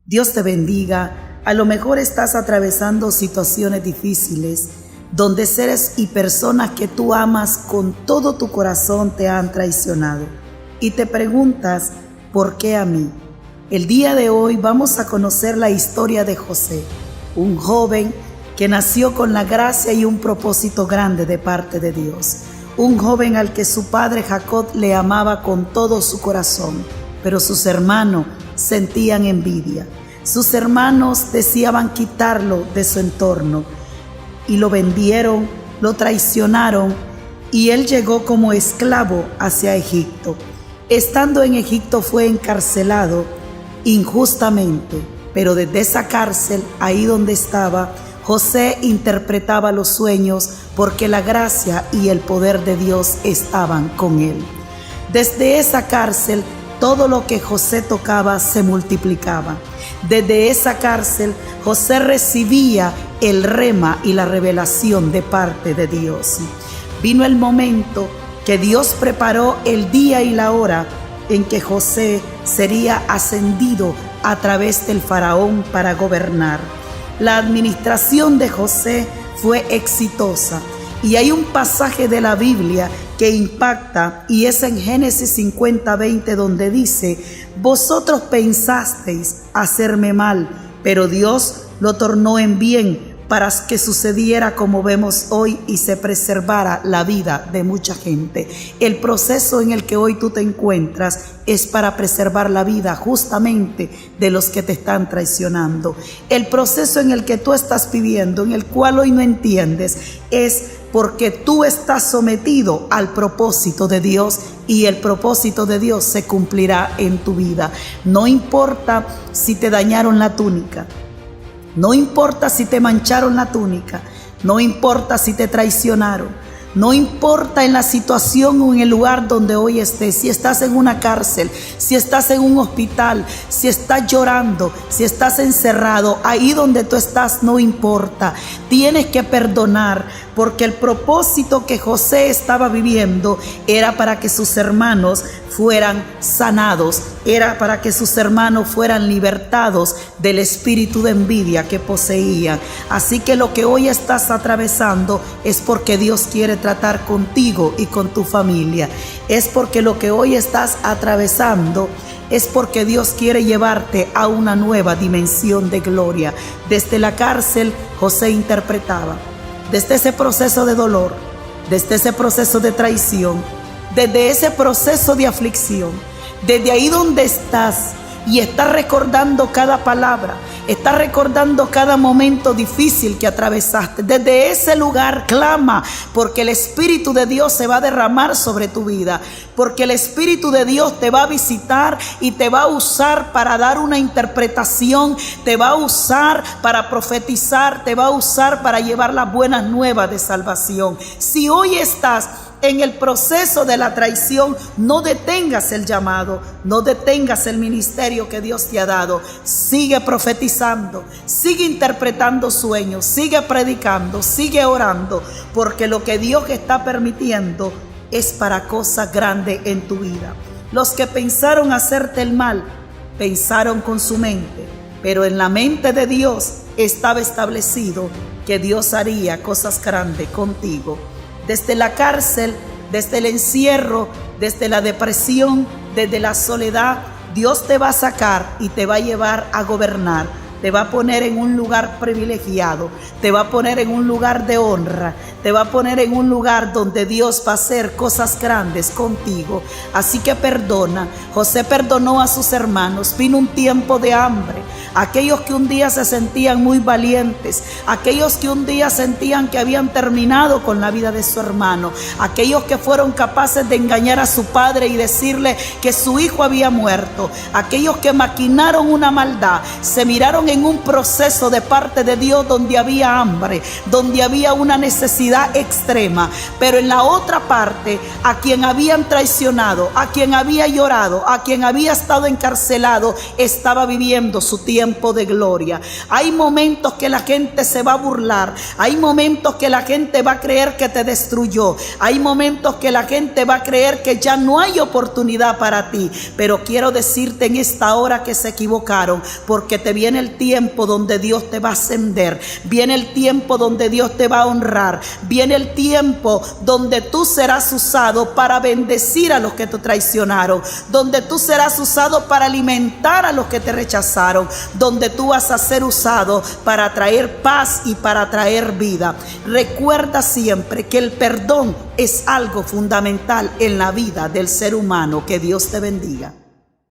Dios te bendiga. A lo mejor estás atravesando situaciones difíciles donde seres y personas que tú amas con todo tu corazón te han traicionado. Y te preguntas, ¿por qué a mí? El día de hoy vamos a conocer la historia de José, un joven que nació con la gracia y un propósito grande de parte de Dios. Un joven al que su padre Jacob le amaba con todo su corazón, pero sus hermanos sentían envidia. Sus hermanos deseaban quitarlo de su entorno y lo vendieron, lo traicionaron y él llegó como esclavo hacia Egipto. Estando en Egipto fue encarcelado injustamente, pero desde esa cárcel, ahí donde estaba, José interpretaba los sueños porque la gracia y el poder de Dios estaban con él. Desde esa cárcel, todo lo que José tocaba se multiplicaba. Desde esa cárcel, José recibía el rema y la revelación de parte de Dios. Vino el momento que Dios preparó el día y la hora en que José sería ascendido a través del faraón para gobernar. La administración de José fue exitosa y hay un pasaje de la Biblia que impacta y es en Génesis 50:20 donde dice: vosotros pensasteis hacerme mal, pero Dios lo tornó en bien para que sucediera como vemos hoy y se preservara la vida de mucha gente. El proceso en el que hoy tú te encuentras es para preservar la vida justamente de los que te están traicionando. El proceso en el que tú estás viviendo, en el cual hoy no entiendes, es porque tú estás sometido al propósito de Dios y el propósito de Dios se cumplirá en tu vida. No importa si te dañaron la túnica, no importa si te mancharon la túnica, no importa si te traicionaron, no importa en la situación o en el lugar donde hoy estés, si estás en una cárcel, si estás en un hospital, si estás llorando, si estás encerrado, ahí donde tú estás no importa. Tienes que perdonar porque el propósito que José estaba viviendo era para que sus hermanos fueran sanados, era para que sus hermanos fueran libertados del espíritu de envidia que poseían. Así que lo que hoy estás atravesando es porque Dios quiere tratar contigo y con tu familia. Es porque lo que hoy estás atravesando es porque Dios quiere llevarte a una nueva dimensión de gloria. Desde la cárcel, José interpretaba. Desde ese proceso de dolor, desde ese proceso de traición, desde ese proceso de aflicción, desde ahí donde estás y estás recordando cada palabra, estás recordando cada momento difícil que atravesaste, desde ese lugar clama, porque el Espíritu de Dios se va a derramar sobre tu vida, porque el Espíritu de Dios te va a visitar y te va a usar para dar una interpretación, te va a usar para profetizar, te va a usar para llevar las buenas nuevas de salvación. Si hoy estás en el proceso de la traición, no detengas el llamado, no detengas el ministerio que Dios te ha dado. Sigue profetizando, sigue interpretando sueños, sigue predicando, sigue orando, porque lo que Dios está permitiendo es para cosas grandes en tu vida. Los que pensaron hacerte el mal, pensaron con su mente, pero en la mente de Dios estaba establecido que Dios haría cosas grandes contigo. Desde la cárcel, desde el encierro, desde la depresión, desde la soledad, Dios te va a sacar y te va a llevar a gobernar. Te va a poner en un lugar privilegiado, te va a poner en un lugar de honra, te va a poner en un lugar donde Dios va a hacer cosas grandes contigo. Así que perdona. José perdonó a sus hermanos. Vino un tiempo de hambre. Aquellos que un día se sentían muy valientes, aquellos que un día sentían que habían terminado con la vida de su hermano, aquellos que fueron capaces de engañar a su padre y decirle que su hijo había muerto, aquellos que maquinaron una maldad, se miraron en un proceso de parte de Dios donde había hambre, donde había una necesidad extrema, pero en la otra parte, a quien habían traicionado, a quien había llorado, a quien había estado encarcelado, estaba viviendo su tiempo tiempo de gloria. Hay momentos que la gente se va a burlar. Hay momentos que la gente va a creer que te destruyó. Hay momentos que la gente va a creer que ya no hay oportunidad para ti. Pero quiero decirte en esta hora que se equivocaron, porque te viene el tiempo donde Dios te va a ascender. Viene el tiempo donde Dios te va a honrar. Viene el tiempo donde tú serás usado para bendecir a los que te traicionaron, donde tú serás usado para alimentar a los que te rechazaron, donde tú vas a ser usado para traer paz y para traer vida. Recuerda siempre que el perdón es algo fundamental en la vida del ser humano. Que Dios te bendiga.